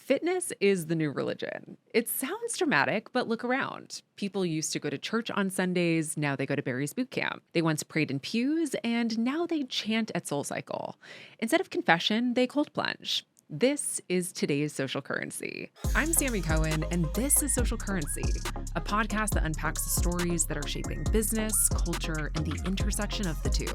Fitness is the new religion. It sounds dramatic, but look around. People used to go to church on Sundays, now they go to Barry's Bootcamp. They once prayed in pews, and now they chant at SoulCycle. Instead of confession, they cold plunge. This is today's social currency. I'm Sammi Cohen, and this is Social Currency, a podcast that unpacks the stories that are shaping business, culture, and the intersection of the two.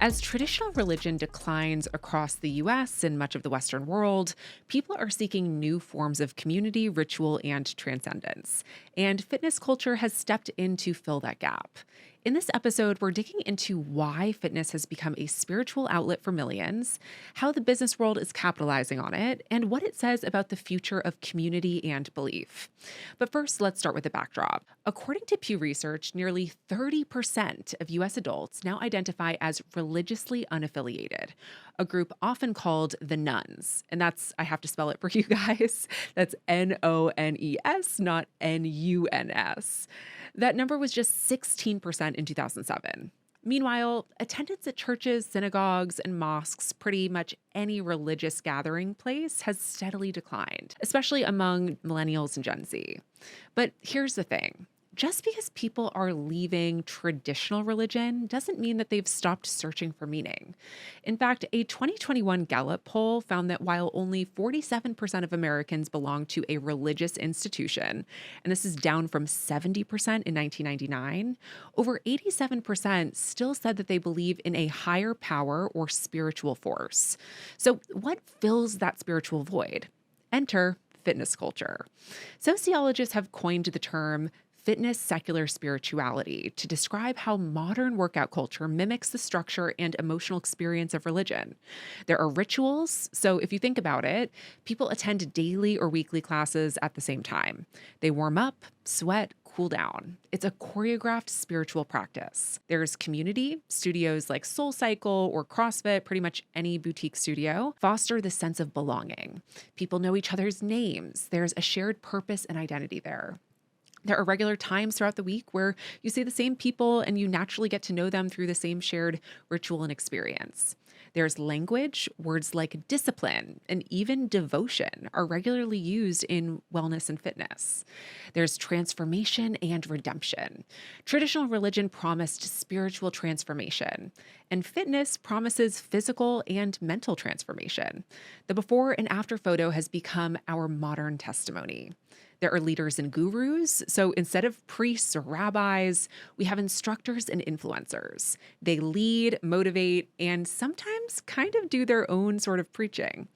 As traditional religion declines across the US and much of the Western world, people are seeking new forms of community, ritual, and transcendence. And fitness culture has stepped in to fill that gap. In this episode, we're digging into why fitness has become a spiritual outlet for millions, how the business world is capitalizing on it, and what it says about the future of community and belief. But first, let's start with the backdrop. According to Pew Research, nearly 30% of US adults now identify as religiously unaffiliated, a group often called the nuns. And that's, I have to spell it for you guys, that's Nones, not Nuns. That number was just 16% in 2007. Meanwhile, attendance at churches, synagogues, and mosques, pretty much any religious gathering place, has steadily declined, especially among millennials and Gen Z. But here's the thing. Just because people are leaving traditional religion doesn't mean that they've stopped searching for meaning. In fact, a 2021 Gallup poll found that while only 47% of Americans belong to a religious institution, and this is down from 70% in 1999, over 87% still said that they believe in a higher power or spiritual force. So what fills that spiritual void? Enter fitness culture. Sociologists have coined the term fitness secular spirituality to describe how modern workout culture mimics the structure and emotional experience of religion. There are rituals, so if you think about it, people attend daily or weekly classes at the same time. They warm up, sweat, cool down. It's a choreographed spiritual practice. There's community. Studios like SoulCycle or CrossFit, pretty much any boutique studio, foster the sense of belonging. People know each other's names. There's a shared purpose and identity there. There are regular times throughout the week where you see the same people and you naturally get to know them through the same shared ritual and experience. There's language, words like discipline, and even devotion are regularly used in wellness and fitness. There's transformation and redemption. Traditional religion promised spiritual transformation, and fitness promises physical and mental transformation. The before and after photo has become our modern testimony. There are leaders and gurus. So instead of priests or rabbis, we have instructors and influencers. They lead, motivate, and sometimes kind of do their own sort of preaching.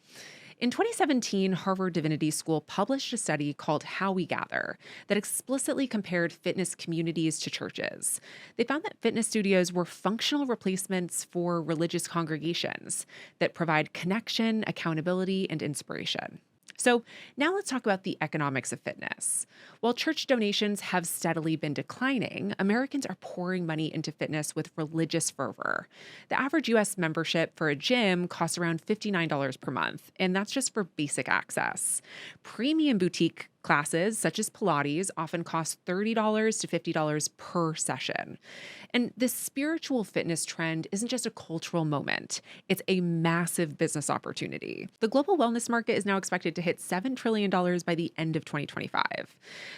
In 2017, Harvard Divinity School published a study called How We Gather that explicitly compared fitness communities to churches. They found that fitness studios were functional replacements for religious congregations that provide connection, accountability, and inspiration. So now let's talk about the economics of fitness. While church donations have steadily been declining, Americans are pouring money into fitness with religious fervor. The average US membership for a gym costs around $59 per month, and that's just for basic access. Premium boutique classes, such as Pilates, often cost $30 to $50 per session. And this spiritual fitness trend isn't just a cultural moment, it's a massive business opportunity. The global wellness market is now expected to hit $7 trillion by the end of 2025.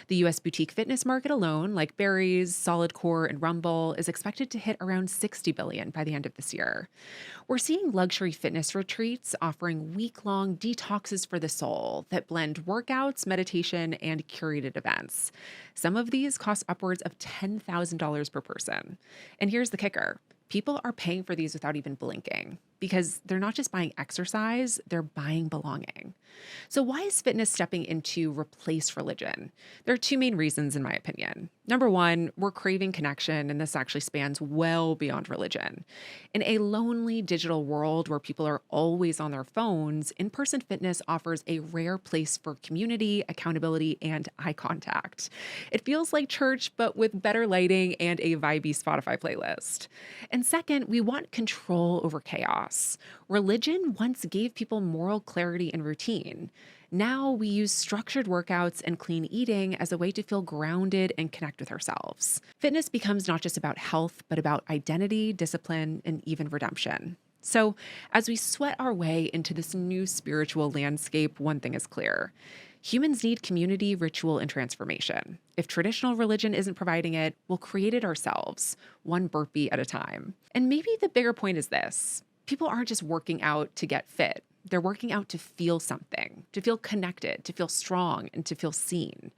The US boutique fitness market alone, like Barry's, Solid Core, and Rumble, is expected to hit around $60 billion by the end of this year. We're seeing luxury fitness retreats offering week-long detoxes for the soul that blend workouts, meditation, and curated events. Some of these cost upwards of $10,000 per person. And here's the kicker. People are paying for these without even blinking because they're not just buying exercise, they're buying belonging. So why is fitness stepping in to replace religion? There are two main reasons, in my opinion. Number one, we're craving connection, and this actually spans well beyond religion. In a lonely digital world where people are always on their phones, in-person fitness offers a rare place for community, accountability, and eye contact. It feels like church, but with better lighting and a vibey Spotify playlist. And second, we want control over chaos. Religion once gave people moral clarity and routine. Now we use structured workouts and clean eating as a way to feel grounded and connect with ourselves. Fitness becomes not just about health, but about identity, discipline, and even redemption. So, as we sweat our way into this new spiritual landscape, one thing is clear. Humans need community, ritual, and transformation. If traditional religion isn't providing it, we'll create it ourselves, one burpee at a time. And maybe the bigger point is this: people aren't just working out to get fit. They're working out to feel something, to feel connected, to feel strong, and to feel seen.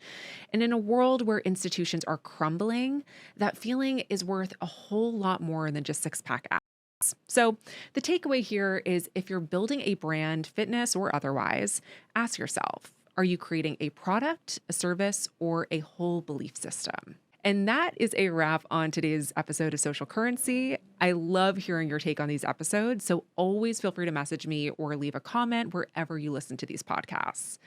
And in a world where institutions are crumbling, that feeling is worth a whole lot more than just six-pack abs. So, the takeaway here is if you're building a brand, fitness or otherwise, ask yourself, are you creating a product, a service, or a whole belief system? And that is a wrap on today's episode of Social Currency. I love hearing your take on these episodes, so always feel free to message me or leave a comment wherever you listen to these podcasts.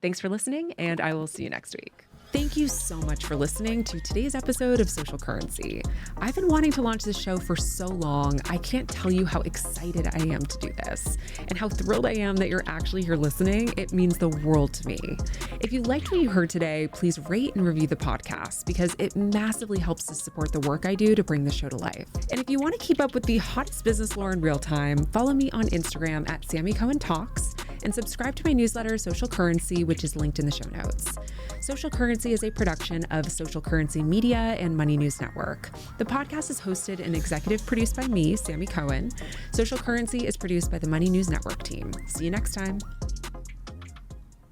Thanks for listening, and I will see you next week. Thank you so much for listening to today's episode of Social Currency. I've been wanting to launch this show for so long. I can't tell you how excited I am to do this and how thrilled I am that you're actually here listening. It means the world to me. If you liked what you heard today, please rate and review the podcast because it massively helps to support the work I do to bring the show to life. And if you want to keep up with the hottest business lore in real time, follow me on Instagram at Sammi Cohen Talks and subscribe to my newsletter, Social Currency, which is linked in the show notes. Social Currency is a production of Social Currency Media and Money News Network. The podcast is hosted and executive produced by me, Sammi Cohen. Social Currency is produced by the Money News Network team. See you next time.